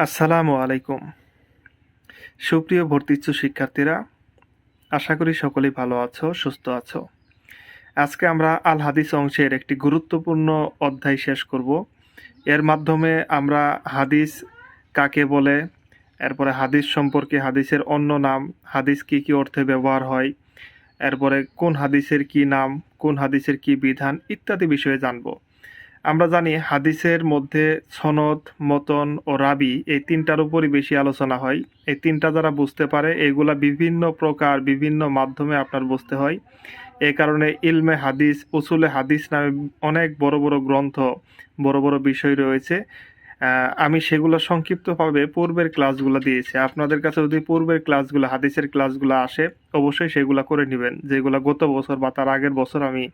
আসসালামু আলাইকুম। সুপ্রিয় ভর্তিচ্ছু শিক্ষার্থীরা, আশা করি সকলেই ভালো আছো, সুস্থ আছো। আজকে আমরা আল হাদিস অংশের একটি গুরুত্বপূর্ণ অধ্যায় শেষ করব। এর মাধ্যমে আমরা হাদিস কাকে বলে, এরপরে হাদিস সম্পর্কে, হাদিসের অন্য নাম, হাদিস কী কী অর্থে ব্যবহার হয়, এরপরে কোন হাদিসের কি নাম, কোন হাদিসের কি বিধান ইত্যাদি বিষয়ে জানব। আমরা জানি হাদিসের মধ্যে সনদ, মতন ও রাবি এই তিনটার উপরই বেশি আলোচনা হয়। এই তিনটা যারা বুঝতে পারে এগুলা বিভিন্ন প্রকার বিভিন্ন মাধ্যমে আপনার বুঝতে হয়। এই কারণে ইলমে হাদিস, উসুলে হাদিস নামে অনেক বড় বড় গ্রন্থ, বড় বড় বিষয় রয়েছে। আমি সেগুলো সংক্ষিপ্তভাবে পূর্বের ক্লাসগুলো দিয়েছি। আপনাদের কাছে যদি পূর্বের ক্লাসগুলো, হাদিসের ক্লাসগুলো আসে, অবশ্যই সেগুলো করে নেবেন, যেগুলো গত বছর বা তার আগের বছর আমি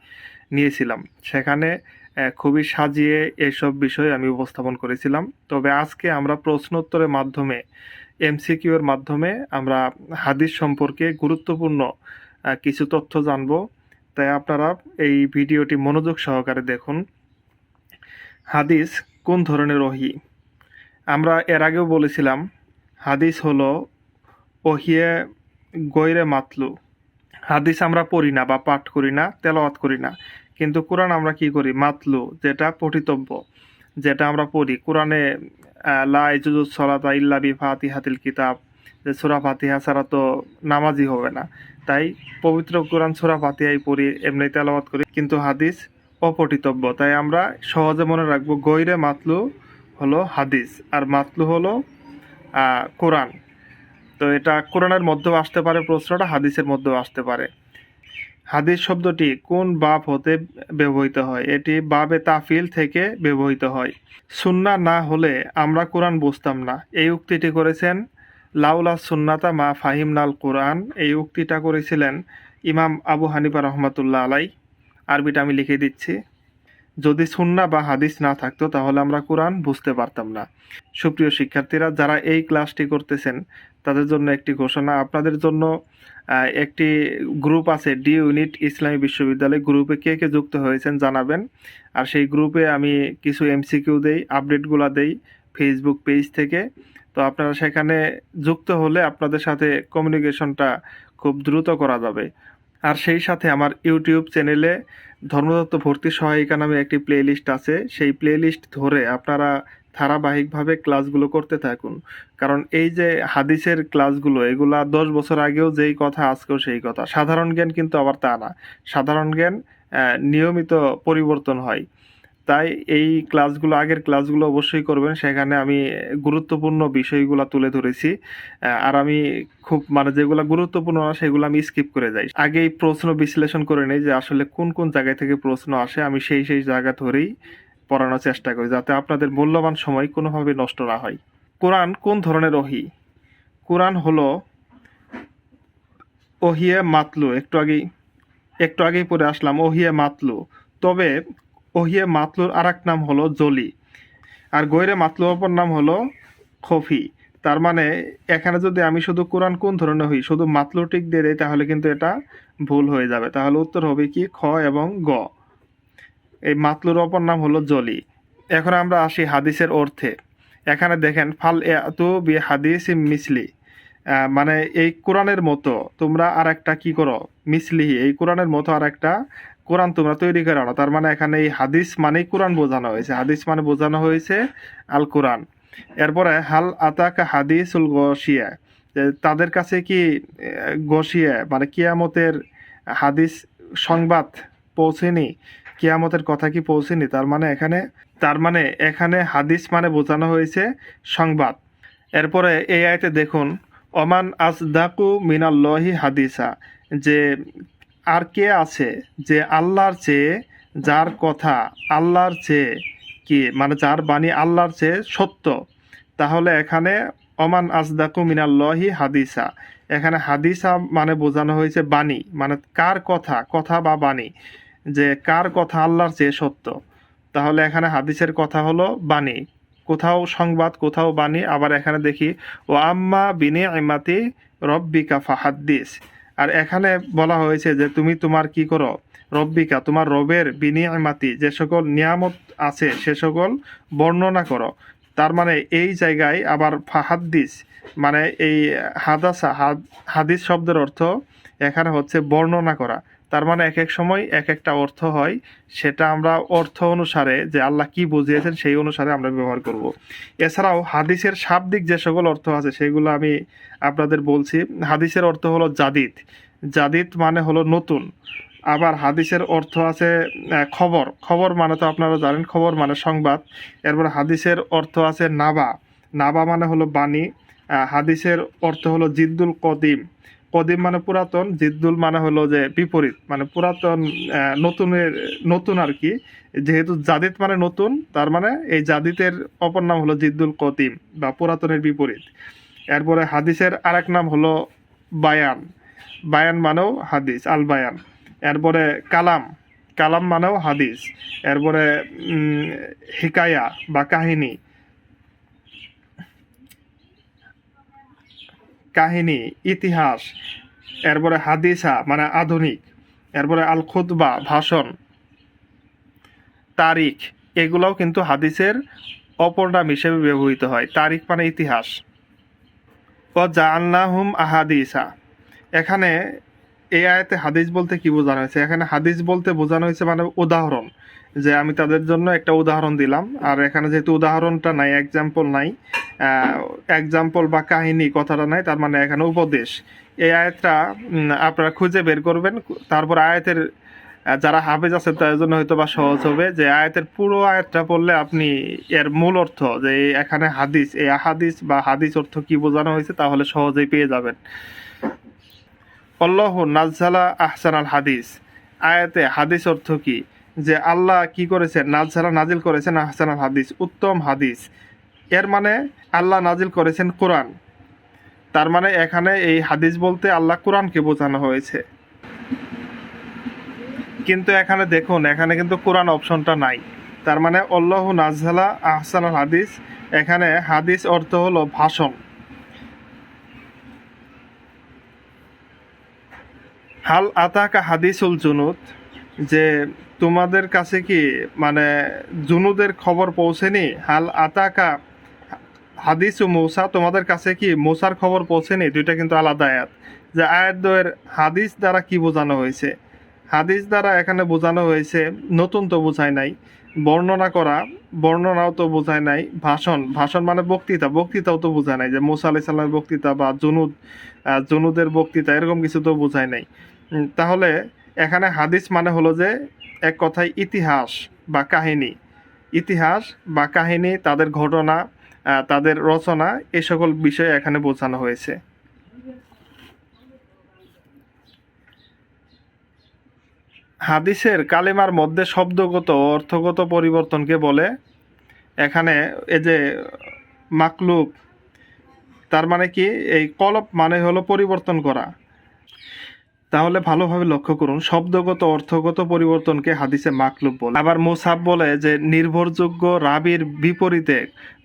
নিয়েছিলাম। সেখানে খুবই সাজিয়ে এসব বিষয় আমি উপস্থাপন করেছিলাম। তবে আজকে আমরা প্রশ্নোত্তরের মাধ্যমে, এমসিকিউ এর মাধ্যমে আমরা হাদিস সম্পর্কে গুরুত্বপূর্ণ কিছু তথ্য জানব। তাই আপনারা এই ভিডিওটি মনোযোগ সহকারে দেখুন। হাদিস কোন ধরনের ওহী? আমরা এর আগেও বলেছিলাম হাদিস হলো ওহিয়ে গৈরে মাতলু। হাদিস আমরা পড়ি না বা পাঠ করি না, তেলাওয়াত করি না, কিন্তু কোরআন আমরা কি করি? মাতলু, যেটা পঠিতব্য, যেটা আমরা পড়ি। কোরআনে লা ইয়াজুজুস সালাতা ইল্লা বিফাতিহাতিল কিতাব, যে সূরা ফাতিহা ছাড়া তো নামাজই হবে না। তাই পবিত্র কোরআন সূরা ফাতিহাই পড়ি, এমনি তেলাওয়াত করি, কিন্তু হাদিস অপঠিতব্য। তাই আমরা সহজে মনে রাখবো গৈরে মাতলু হলো হাদিস, আর মাতলু হলো কোরআন। তো এটা কোরআনের মধ্যেও আসতে পারে প্রশ্নটা, হাদিসের মধ্যেও আসতে পারে। হাদিস শব্দটি কোন বাব হতে ব্যবহৃত হয়? এটি বাবে তাফিল থেকে ব্যবহৃত হয়। সুন্নাহ না হলে আমরা কোরআন বুঝতাম না, এই উক্তিটি করেছেন লাউলা সুন্নাতা মা ফাহিমনাল কোরআন। এই উক্তিটা করেছিলেন ইমাম আবু হানিফা রহমাতুল্লাহ আলাই। আরবিটা আমি লিখে দিচ্ছি। যদি সুন্নাহ বা হাদিস না থাকতো তাহলে আমরা কোরআন বুঝতে পারতাম না। সুপ্রিয় শিক্ষার্থীরা, যারা এই ক্লাসটি করতেছেন তাদের জন্য একটি ঘোষণা। আপনাদের জন্য একটি গ্রুপ আছে, ডি ইউনিট ইসলামী বিশ্ববিদ্যালয়। গ্রুপে কে কে যুক্ত হয়েছেন জানাবেন। আর সেই গ্রুপে আমি কিছু এমসিকিউ দেই, আপডেটগুলো দেই ফেসবুক পেজ থেকে। তো আপনারা সেখানে যুক্ত হলে আপনাদের সাথে কমিউনিকেশনটা খুব দ্রুত করা যাবে। আর সেই সাথে আমার ইউটিউব চ্যানেলে ধর্মতত্ত্ব ভর্তি সহায়িকা নামে একটি প্লেলিস্ট আছে। সেই প্লেলিস্ট ধরে আপনারা ধারাবাহিকভাবে ক্লাসগুলো করতে থাকুন। কারণ এই যে হাদিসের ক্লাসগুলো, এগুলা 10 বছর আগেও যেই কথা আজকেও সেই কথা। সাধারণ জ্ঞান কিন্তু আবার তা না। সাধারণ জ্ঞান নিয়মিত পরিবর্তন হয়। তাই এই ক্লাসগুলো, আগের ক্লাসগুলো অবশ্যই করবেন। সেখানে আমি গুরুত্বপূর্ণ বিষয়গুলো তুলে ধরেছি। আর আমি খুব যেগুলো গুরুত্বপূর্ণ না সেগুলো আমি স্কিপ করে যাই। আগেই প্রশ্ন বিশ্লেষণ করে নেই যে আসলে কোন কোন জায়গা থেকে প্রশ্ন আসে। আমি সেই জায়গা ধরেই পড়ানোর চেষ্টা করি, যাতে আপনাদের মূল্যবান সময় কোনোভাবে নষ্ট না হয়। কোরআন কোন ধরনের ওহী? কোরআন হলো ওহিয়ে মাতলু। একটু আগেই পড়ে আসলাম ওহিয়ে মাতলু। তবে ওহিয়ে মাতলুর আরেক নাম হলো জলি, আর গৈরে মাতলু অপর নাম হলো খফি। তার মানে এখানে যদি আমি শুধু কোরআন কোন ধরনের হই শুধু মাতলু টিক দিয়ে দেই তাহলে কিন্তু এটা ভুল হয়ে যাবে। তাহলে উত্তর হবে কি? খ এবং গ। এই মাতলুর অপর নাম হলো জলি। এখন আমরা আসি হাদিসের অর্থে। এখানে দেখেন ফাল ইয়াতু বি হাদিস মিসলি, মানে এই কোরআনের মতো তোমরা আর একটা কি করো? মিসলিহি, এই কোরআনের মতো আর একটা কোরআন তোমরা তৈরি করে আনো। তার মানে এখানে এই হাদিস মানেই কোরআন বোঝানো হয়েছে। হাদিস মানে বোঝানো হয়েছে আল কোরআন। এরপরে হাল আতাকা হাদিসুল গশিয়া, যে তাদের কাছে কি গশিয়া মানে কিয়ামতের হাদিস সংবাদ পৌঁছেনি? কিয়ামতের কথা কি পৌঁছেনি? তার মানে এখানে হাদিস মানে বোঝানো হয়েছে সংবাদ। এরপরে এই আয়াতে দেখুন ওমান আসদাকু মিনাল্লাহি হাদিসা, যে আর কে আছে যে আল্লাহর চেয়ে, যার কথা আল্লাহর চেয়ে কি যার বাণী আল্লাহর চেয়ে সত্য। তাহলে এখানে ওমান আসদাকু মিনাল্লাহি হাদিসা, এখানে হাদিসা মানে বোঝানো হয়েছে বাণী, কার কথা, কথা বা বাণী, যে কার কথা আল্লাহর চেয়ে সত্য। তাহলে এখানে হাদিসের কথা হলো বাণী, কোথাও সংবাদ, কোথাও বাণী। আবার এখানে দেখি ও আম্মা বিনিআমাতি রব্বিকা ফাহাদ্দিস, আর এখানে বলা হয়েছে যে তুমি তোমার কি করো? রব্বিকা, তোমার রবের বিনিআমাতি, যে সকল নিয়ামত আছে সে সকল বর্ণনা করো। তার মানে এই জায়গায় আবার ফাহাদ্দিস মানে এই হাদিস শব্দের অর্থ এখানে হচ্ছে বর্ণনা করা। তার মানে এক এক সময় এক একটা অর্থ হয়, সেটা আমরা অর্থ অনুসারে যে আল্লাহ কি বুঝিয়েছেন সেই অনুসারে আমরা ব্যবহার করব। এছাড়াও হাদিসের শাব্দিক যে সকল অর্থ আছে সেগুলো আমি আপনাদের বলছি। হাদিসের অর্থ হলো জাদিদ, জাদিদ মানে হলো নতুন। আবার হাদিসের অর্থ আছে খবর, খবর মানে তো আপনারা জানেন, খবর মানে সংবাদ। এরপর হাদিসের অর্থ আছে নাবা, নাবা মানে হলো বাণী। হাদিসের অর্থ হলো জিদ্দুল কদিম, কদিম মানে পুরাতন, জিদ্দুল মানে হলো যে বিপরীত, মানে পুরাতন নতুনের নতুন আর কি। যেহেতু জাদিদ মানে নতুন, তার মানে এই জাদিদের অপর নাম হলো জিদ্দুল কদিম বা পুরাতনের বিপরীত। এরপরে হাদিসের আরেক নাম হলো বায়ান, বায়ান মানেও হাদিস, আল বায়ান। এরপরে কালাম, কালাম মানেও হাদিস। এরপরে হিকায়া বা কাহিনী, কাহিনী, ইতিহাস। এরপরে হাদিসা মানে আধুনিক। এরপরে আল খুতবা ভাষণ, তারিখ, এগুলোও কিন্তু হাদিসের অপর নাম হিসেবে ব্যবহৃত হয়। তারিখ মানে ইতিহাস। ও জাআলনাহুম আহাদিসা, এখানে এই আয়াতে হাদিস বলতে কি বোঝানো হয়েছে? এখানে হাদিস বলতে বোঝানো হয়েছে মানে উদাহরণ, যে আমি তাদের জন্য একটা উদাহরণ দিলাম। আর এখানে যেহেতু উদাহরণটা নাই, এক্সাম্পল নাই, এক্সাম্পল বা কাহিনী কথাটা নাই, তার মানে এখানে উপদেশ। এই আয়াতটা আপনারা খুঁজে বের করবেন। তারপর আয়াতের যারা হাফেজ আছে তাদের জন্য হয়তো বা সহজ হবে, যে আয়াতের পুরো আয়াতটা পড়লে আপনি এর মূল অর্থ, যে এখানে হাদিস, এই আহাদিস বা হাদিস অর্থ কি বোঝানো হয়েছে তাহলে সহজেই পেয়ে যাবেন। আল্লাহু নাজ্জালা আহসানাল হাদিস, আয়াতে হাদিস অর্থ কি? যে আল্লাহ কি করেছেন? নাজ্জালা নাজিল করেছেন আহসানাল হাদিস, উত্তম হাদিস। এর মানে আল্লাহ নাজিল করেছেন কোরআন। তার মানে এখানে এই হাদিস বলতে আল্লাহ কোরআনকে বোঝানো হয়েছে। কিন্তু এখানে দেখুন, এখানে কিন্তু কোরআন অপশনটা নাই। তার মানে আল্লাহু নাজ্জালা আহসানাল হাদিস, এখানে হাদিস অর্থ হলো ভাষণ। হাল আতাকা হাদিসুল জুনুদ, যে তোমাদের কাছে কি মানে জুনুদের খবর পৌঁছেনি? হাল আতাকা হাদিসু মূসা, তোমাদের কাছে কি মূসার খবর পৌঁছেনি? দুইটা কিন্তু আলাদা আয়াত। যে আয়াত দ্বয়ের হাদিস দ্বারা কি বোঝানো হয়েছে? হাদিস দ্বারা এখানে বোঝানো হয়েছে নতুন তো বোঝায় নাই, বর্ণনা করা, বর্ণনাও তো বোঝায় নাই, ভাষণ, ভাষণ মানে বক্তৃতা, বক্তৃতাও তো বোঝায় নাই, যে মুসা আলাইহিস সালামের বক্তৃতা বা জুনুদের বক্তৃতা এরকম কিছু তো বোঝায় নাই। তাহলে এখানে হাদিস মানে হলো যে এক কথায় ইতিহাস বা কাহিনী, ইতিহাস বা কাহিনী, তাদের ঘটনা, তাদের রচনা, এ সকল বিষয় এখানে বোঝানো হয়েছে। হাদিসের কালেমার মধ্যে শব্দগত ও অর্থগত পরিবর্তনকে বলে এখানে এই যে মাকলুব, তার মানে কি? এই কলব মানে হলো পরিবর্তন করা। তাহলে ভালোভাবে লক্ষ্য করুন, শব্দগত অর্থগত পরিবর্তনকে হাদিসে মাকলুব বলে। আবার মুসাব বলে যে নির্ভরযোগ্য রাবির বিপরীতে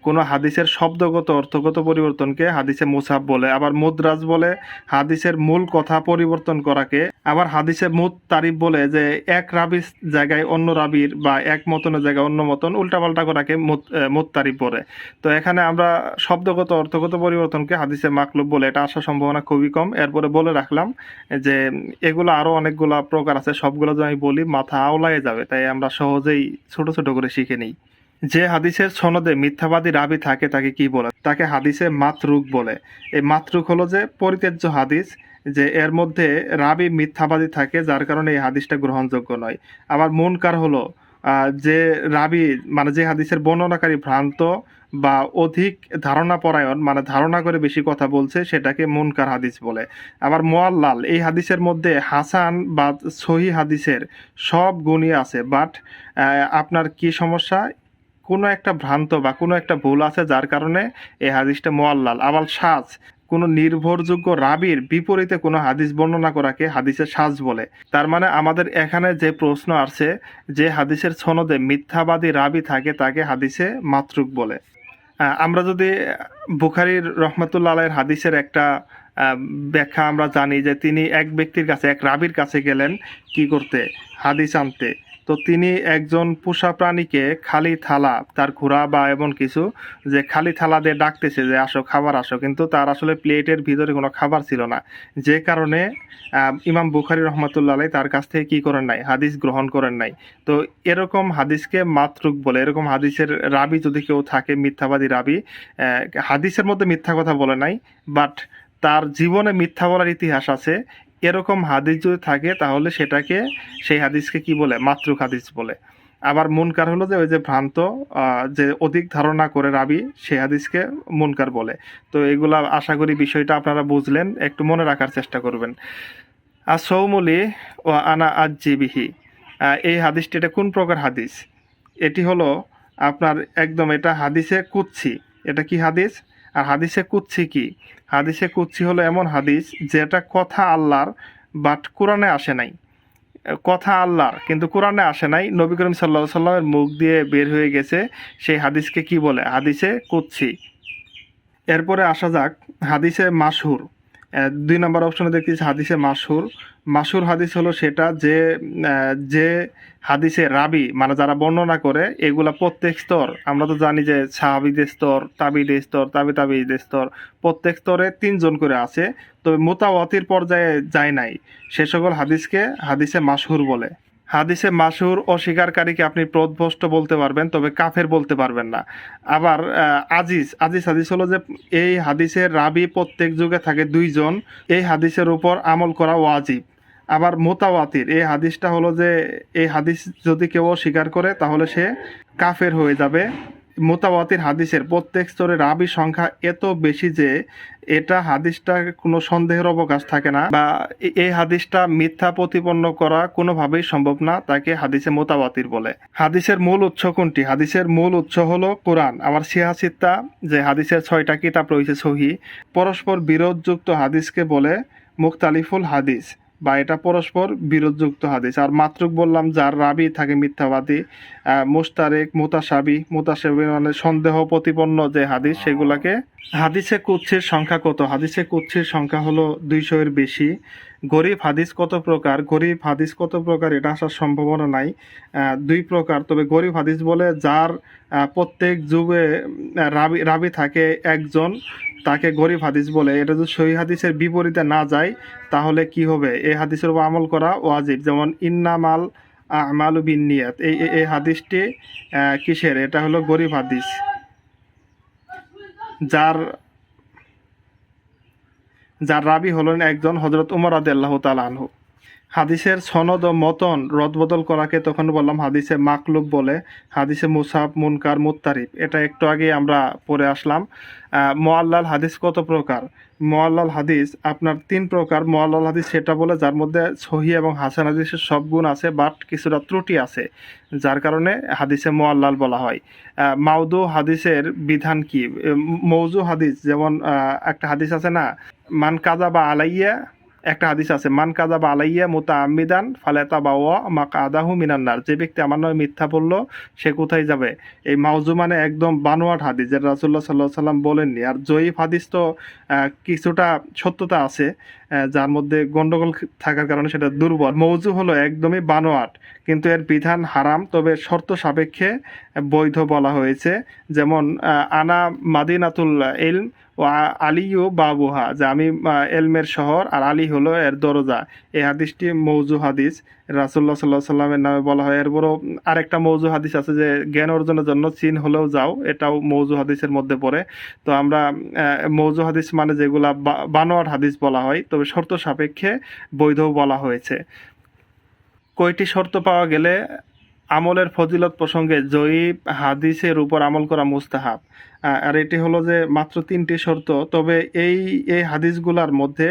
কোনো হাদিসের শব্দগত অর্থগত পরিবর্তনকে হাদিসে মুসাব বলে। আবার মুদরাজ বলে হাদিসের মূল কথা পরিবর্তন করাকে। আবার হাদিসে মুত তারিফ বলে যে এক রাবির জায়গায় অন্য রাবির বা এক মতনের জায়গায় অন্য মতন উল্টাপাল্টা করাকে মুত তারিফ বলে। তো এখানে আমরা শব্দগত অর্থগত পরিবর্তনকে হাদিসে মাকলুব বলে, এটা আসার সম্ভাবনা খুবই কম। এরপরে বলে রাখলাম যে এগুলো আরো অনেকগুলা প্রকার আছে, সবগুলো যদি আমি বলি মাথা আওলায় যাবে, তাই আমরা সহজেই ছোট ছোট করে শিখে নিই। যে হাদিসের সনদে মিথ্যাবাদী রাবি থাকে তাকে কি বলে? তাকে হাদিসে মাতরুক বলে। এই মাতরুক হলো যে পরিত্যাজ্য হাদিস, যে এর মধ্যে রাবি মিথ্যাবাদী থাকে, যার কারণে এই হাদিসটা গ্রহণযোগ্য নয়। আবার মুনকার হলো যে রাবি মানে যে হাদিসের বর্ণনাকারী ভ্রান্ত বা অধিক ধারণা পরায়ণ, মানে ধারণা করে বেশি কথা বলছে, সেটাকে মুনকার হাদিস বলে। আবার মুআল্লাল, এই হাদিসের মধ্যে হাসান বা সহি হাদিসের সব গুণই আছে, বাট আপনার কি সমস্যা? কোনো একটা ভ্রান্ত বা কোনো একটা ভুল আছে, যার কারণে এই হাদিসটা মুআল্লাল। আবার সাজ, কোনো নির্ভরযোগ্য রাবির বিপরীতে কোনো হাদিস বর্ণনা করাকে হাদিসের সাজ বলে। তার মানে আমাদের এখানে যে প্রশ্ন আসছে, যে হাদিসের সনদে মিথ্যাবাদী রাবি থাকে তাকে হাদিসে মাতরুক বলে। আমরা যদি বুখারীর রহমাতুল্লাহ আলাইহির হাদিসের একটা ব্যাখ্যা আমরা জানি, যে তিনি এক ব্যক্তির কাছে, এক রাবির কাছে গেলেন কি করতে? হাদিস আনতে। তো তিনি একজন পোষা প্রাণীকে খালি থালা, তার ঘোড়া বা এমন কিছু, যে খালি থালা দিয়ে ডাকতেছে যে আসো খাবার আসো, কিন্তু তার আসলে প্লেটের ভিতরে কোনো খাবার ছিল না, যে কারণে ইমাম বুখারী রহমতুল্লাহ আলাইহি তার কাছ থেকে কি করেন নাই, হাদিস গ্রহণ করেন নাই। তো এরকম হাদিসকে মাতরুক বলে। এরকম হাদিসের রাবি যদি কেউ থাকে, মিথ্যাবাদী রাবি, হাদিসের মধ্যে মিথ্যা কথা বলে নাই, বাট তার জীবনে মিথ্যা বলার ইতিহাস আছে, এরকম হাদিস যদি থাকে তাহলে সেটাকে, সেই হাদিসকে কি বলে, মাতরুক হাদিস বলে। আবার মুনকার হলো যে ওই যে ভ্রান্ত, যে অধিক ধারণা করে রাবি, সেই হাদিসকে মুনকার বলে। তো এগুলা আশা করি বিষয়টা আপনারা বুঝলেন, একটু মনে রাখার চেষ্টা করবেন। আসৌমুলি ও আনা আজিবিহি, এই হাদিসটি এটা কোন প্রকার হাদিস? এটি হলো আপনার একদম, এটা হাদিসে কুচ্ছি। এটা কি হাদিস? আর হাদিসে কুচ্ছি কি? হাদিসে কুচ্ছি হলো এমন হাদিস যেটা কথা আল্লাহর, বাট কোরআনে আসে নাই। কথা আল্লাহর কিন্তু কোরআনে আসে নাই, নবী করিম সাল্লাল্লাহু আলাইহি সাল্লামের মুখ দিয়ে বের হয়ে গেছে, সেই হাদিসকে কি বলে? হাদিসে কুচ্ছি। এরপরে আসা যাক হাদিসে মাশহুর। ২ নম্বর অপশনে দেখতেছি হাদিসে মাশহুর। মাশহুর হাদিস হলো সেটা যে হাদিসে রাবি মানে যারা বর্ণনা করে, এগুলা প্রত্যেক স্তর, আমরা তো জানি যে সাহাবীদের স্তর, তাবিঈদের স্তর, তাবিঈদের স্তর, প্রত্যেক স্তরে ৩ জন করে আছে। তবে মুতাওয়াতির পর্যায়ে যায় নাই, সে সকল হাদিসকে হাদিসে মাশহুর বলে। হাদিসে মাশহুর অস্বীকারীকে আপনি পথভ্রষ্ট বলতে পারবেন, তবে কাফের বলতে পারবেন না। আবার আজিজ হাদিস হলো যে এই হাদিসের রাবি প্রত্যেক যুগে থাকে ২ জন, এই হাদিসের উপর আমল করা ওয়াজিব। আবার মুতাওয়াতির, এই হাদিসটা হলো যে এই হাদিস যদি কেউ অস্বীকার করে তাহলে সে কাফের হয়ে যাবে। মুতাওয়াতির হাদিসের প্রত্যেক স্তরে রাবি সংখ্যা এত বেশি যে এটা হাদিসটা কোনো সন্দেহের অবকাশ থাকে না, বা এই হাদিসটা মিথ্যা প্রতিপন্ন করা কোনোভাবেই সম্ভব না, তাকে হাদিসে মুতাওয়াতির বলে। হাদিসের মূল উৎস কোনটি? হাদিসের মূল উৎস হলো কোরআন। আবার সিহাসিত্তা, যে হাদিসের ৬টা কিতাব রয়েছে সহিহ। পরস্পর বিরোধযুক্ত হাদিসকে বলে মুখতালিফুল হাদিস, বা এটা পরস্পর বিরোধযুক্ত হাদিস। আর মাতরুক বললাম যার রাবি থাকে মিথ্যাবাদী। মুস্তারেক, মুতাসাবি মানে সন্দেহ প্রতিপন্ন যে হাদিস, সেগুলাকে। হাদিসে কুচ্ছির সংখ্যা কত? হাদিসে কুচ্ছির সংখ্যা হলো ২০০ এর বেশি। গরিব হাদিস কত প্রকার? গরিব হাদিস কত প্রকার এটা আসার সম্ভাবনা নাই। ২ প্রকার। তবে গরিব হাদিস বলে যার প্রত্যেক যুগে রাবি থাকে একজন, তাকে গরিব হাদিস বলে। এটা যদি সহিহ হাদিসের বিপরীতে না যায় তাহলে কি হবে? এই হাদিসের উপর আমল করা ওয়াজিব। যেমন ইন্নামাল আমালু বিন্নিয়াত, এই হাদিসটি কিসের? এটা হলো গরিব হাদিস, যার রাবি হলেন একজন হযরত উমর রাদিয়াল্লাহু তাআলা আনহু। হাদিসের সনদ ও মতন রদবদল করাকে তখন বললাম হাদিসে মাকলুব বলে। হাদিসে মুসাব, মুনকার, মুত্তারিব, এটা একটু আগে আমরা পড়ে আসলাম। মুআল্লাল হাদিস কত প্রকার? মুআল্লাল হাদিস আপনার ৩ প্রকার। মুআল্লাল হাদিস সেটা বলে যার মধ্যে সহিহ এবং হাসান হাদিসের সব গুণ আছে, বাট কিছুটা ত্রুটি আছে, যার কারণে হাদিসে মুআল্লাল বলা হয়। মাউদু হাদিসের বিধান কি? মৌজু হাদিস, যেমন একটা হাদিস আছে না, মান কাযাবা আলাইয়া, একটা হাদিস আছে, মান কাযাবা আলাইয়া মুতাআম্মিদান ফালাতাবাওয়া মাকআদাহু মিনান নার, যে ব্যক্তি আমার নামে মিথ্যা বলল সে কোথায় যাবে। এই মাউজু মানে একদম বানোয়াট হাদিস, যেটা রাসূলুল্লাহ সাল্লাল্লাহু আলাইহি সাল্লাম বলেননি। আর জয়ীফ হাদিস তো কিছুটা সত্যতা আছে, যার মধ্যে গন্ডগোল থাকার কারণে সেটা দুর্বল। মৌজু হলো একদমই বানোয়াট, কিন্তু এর বিধান হারাম, তবে শর্ত সাপেক্ষে বৈধ বলা হয়েছে। যেমন আনা মাদিনাতুল ইলম ও আলিও বাবুহা, যে আমি এলমের শহর আর আলী হলো এর দরজা। এই হাদিসটি মৌজু হাদিস, রাসূলুল্লাহ সাল্লাল্লাহু আলাইহি সাল্লামের নামে বলা হয়। এরপরও আরেকটা মৌজু হাদিস আছে যে জ্ঞান অর্জনের জন্য চীন হলেও যাও, এটাও মৌজু হাদিসের মধ্যে পড়ে। তো আমরা মৌজু হাদিস মানে যেগুলা বানোয়াট হাদিস বলা হয়, তবে শর্ত সাপেক্ষে বৈধও বলা হয়েছে। কয়টি শর্ত পাওয়া গেলে আমলের ফজিলত প্রসঙ্গে জয়ীব হাদিসের উপর আমল করা মুস্তাহাব? আর এটি হলো যে মাত্র ৩টি শর্ত। তবে এই হাদিসগুলার মধ্যে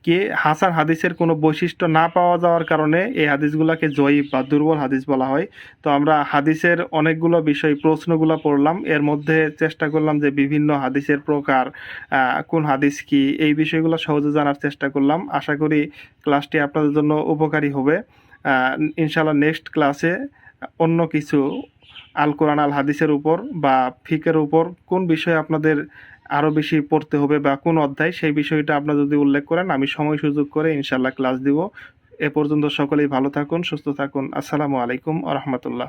কি হাসান হাদিসের কোনো বৈশিষ্ট্য না পাওয়া যাওয়ার কারণে এই হাদিসগুলোকে জয়ীব বা দুর্বল হাদিস বলা হয়। তো আমরা হাদিসের অনেকগুলো বিষয় প্রশ্নগুলো পড়লাম, এর মধ্যে চেষ্টা করলাম যে বিভিন্ন হাদিসের প্রকার, কোন হাদিস কি, এই বিষয়গুলো সহজে জানার চেষ্টা করলাম। আশা করি ক্লাসটি আপনাদের জন্য উপকারী হবে। ইনশাআল্লাহ নেক্সট ক্লাসে অন্য কিছু আল কোরআন আল হাদিসের উপর বা ফিকের উপর কোন বিষয়ে আপনাদের আরও বেশি পড়তে হবে বা কোন অধ্যায়, সেই বিষয়টা আপনারা যদি উল্লেখ করেন আমি সময় সুযোগ করে ইনশাআল্লাহ ক্লাস দিব। এ পর্যন্ত সকলেই ভালো থাকুন, সুস্থ থাকুন। আসসালামু আলাইকুম আ রহমতুল্লাহ।